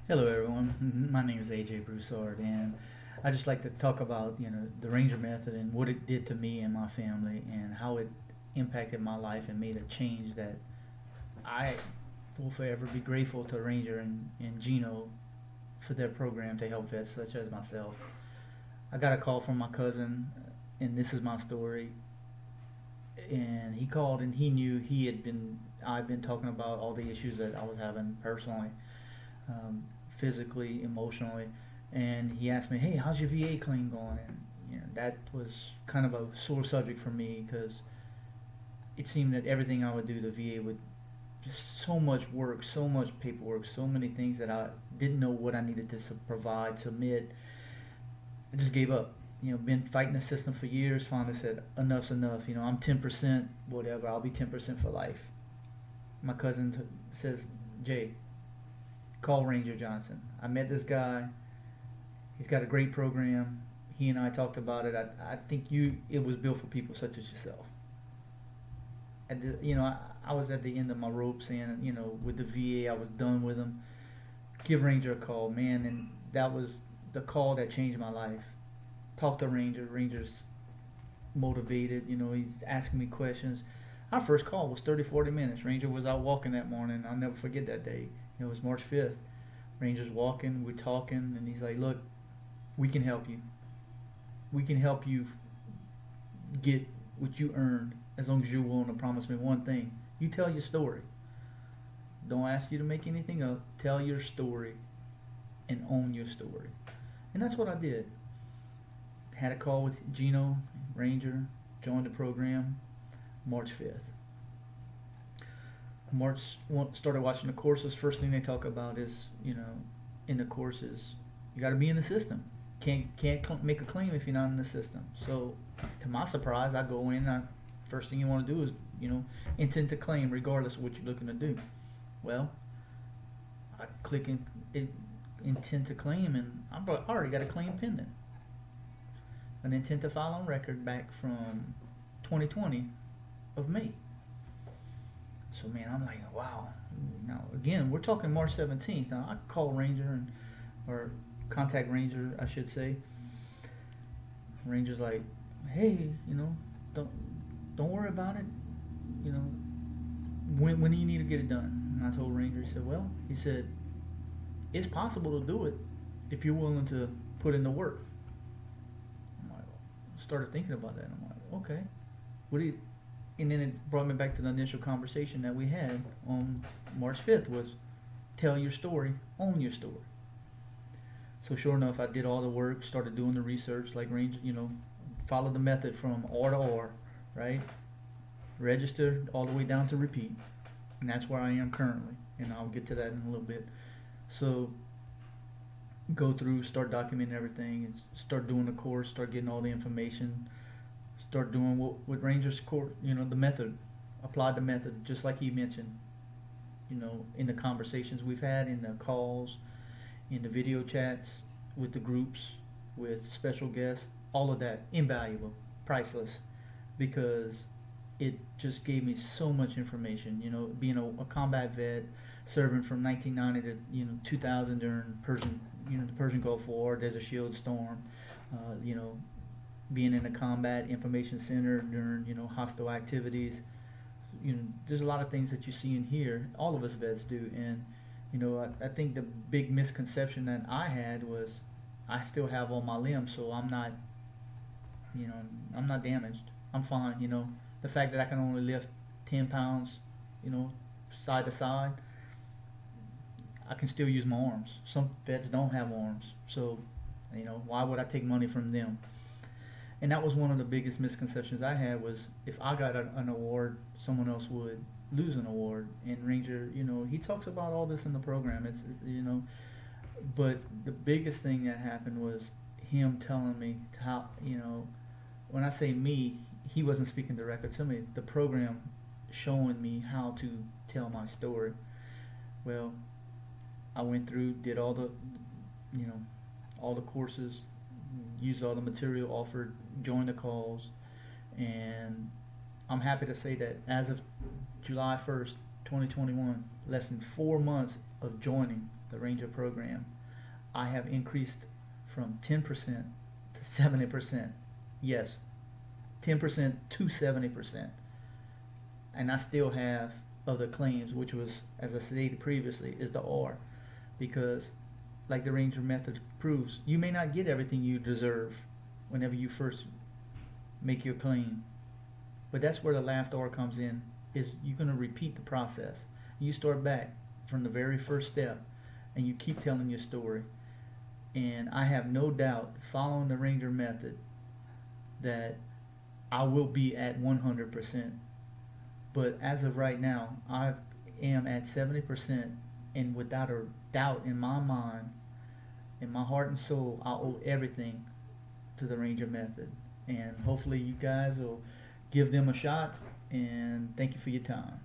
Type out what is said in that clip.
Hello, everyone. My name is AJ Broussard, and I just like to talk about the Ranger method and what it did to me and my family, and how it impacted my life and made a change that I will forever be grateful to Ranger and Gino for their program to help vets such as myself. I got a call from my cousin, and this is my story. And he called, and he knew I've been talking about all the issues that I was having personally, um, physically, emotionally, and he asked me, "Hey, how's your VA claim going?" And that was kind of a sore subject for me because it seemed that everything I would do, the VA would just so much work, so much paperwork, so many things that I didn't know what I needed to provide, submit. I just gave up. Been fighting the system for years. Finally said, "Enough's enough." I'm 10%, whatever. I'll be 10% for life. My cousin says, "Jay, call Ranger Johnson. I met this guy. He's got a great program. He and I talked about it. I think it was built for people such as yourself." I was at the end of my ropes, and with the VA, I was done with them. Give Ranger a call, man, and that was the call that changed my life. Talk to Ranger. Ranger's motivated. He's asking me questions. Our first call was 30, 40 minutes. Ranger was out walking that morning. I'll never forget that day. It was March 5th. Ranger's walking, we're talking, and he's like, "Look, we can help you. We can help you get what you earned as long as you're willing to promise me one thing. You tell your story. Don't ask you to make anything up. Tell your story and own your story." And that's what I did. Had a call with Gino, Ranger, joined the program March 5th. March started watching the courses. First thing they talk about is, in the courses, you got to be in the system. Can't make a claim if you're not in the system. So, to my surprise, I go in. First thing you want to do is, intend to claim, regardless of what you're looking to do. Well, I click intent to claim, and I already got a claim pending. An intent to file on record back from 2020 of May. So man, I'm like, wow. Now again, we're talking March 17th. Now I call Ranger or contact Ranger, I should say. Ranger's like, "Hey, don't don't worry about it. You know, when do you need to get it done?" And I told Ranger. He said, "It's possible to do it if you're willing to put in the work." I'm like, started thinking about that. I'm like, okay, what do you? And then it brought me back to the initial conversation that we had on March 5th was tell your story, own your story. So sure enough, I did all the work, started doing the research like Ranger, followed the method from R to R, right? Register all the way down to repeat. And that's where I am currently. And I'll get to that in a little bit. So go through, start documenting everything, and start doing the course, start getting all the information, start doing what Ranger's course, the method, applied the method, just like he mentioned, in the conversations we've had, in the calls, in the video chats, with the groups, with special guests, all of that, invaluable, priceless, because it just gave me so much information. Being a combat vet, serving from 1990 to 2000 during the Persian Gulf War, Desert Shield Storm, being in a combat information center during hostile activities. There's a lot of things that you see and hear. All of us vets do, and I think the big misconception that I had was I still have all my limbs, so you know, I'm not damaged. I'm fine. The fact that I can only lift 10 pounds, side to side, I can still use my arms. Some vets don't have arms, so why would I take money from them? And that was one of the biggest misconceptions I had was if I got an award, someone else would lose an award. And Ranger, he talks about all this in the program. But the biggest thing that happened was him telling me how, when I say me, he wasn't speaking directly to me. The program showing me how to tell my story. Well, I went through, did all the courses, used all the material offered, joined the calls, and I'm happy to say that as of July 1st, 2021, less than 4 months of joining the Ranger program, I have increased from 10% to 70%. Yes, 10% to 70%. And I still have other claims, which was, as I stated previously, is the R. Because, like the Ranger method proves, you may not get everything you deserve whenever you first make your claim. But that's where the last R comes in, is you're going to repeat the process. You start back from the very first step, and you keep telling your story. And I have no doubt, following the Ranger method, that I will be at 100%. But as of right now, I am at 70%, and without a doubt in my mind, in my heart and soul, I owe everything to the Ranger method. And hopefully you guys will give them a shot, and thank you for your time.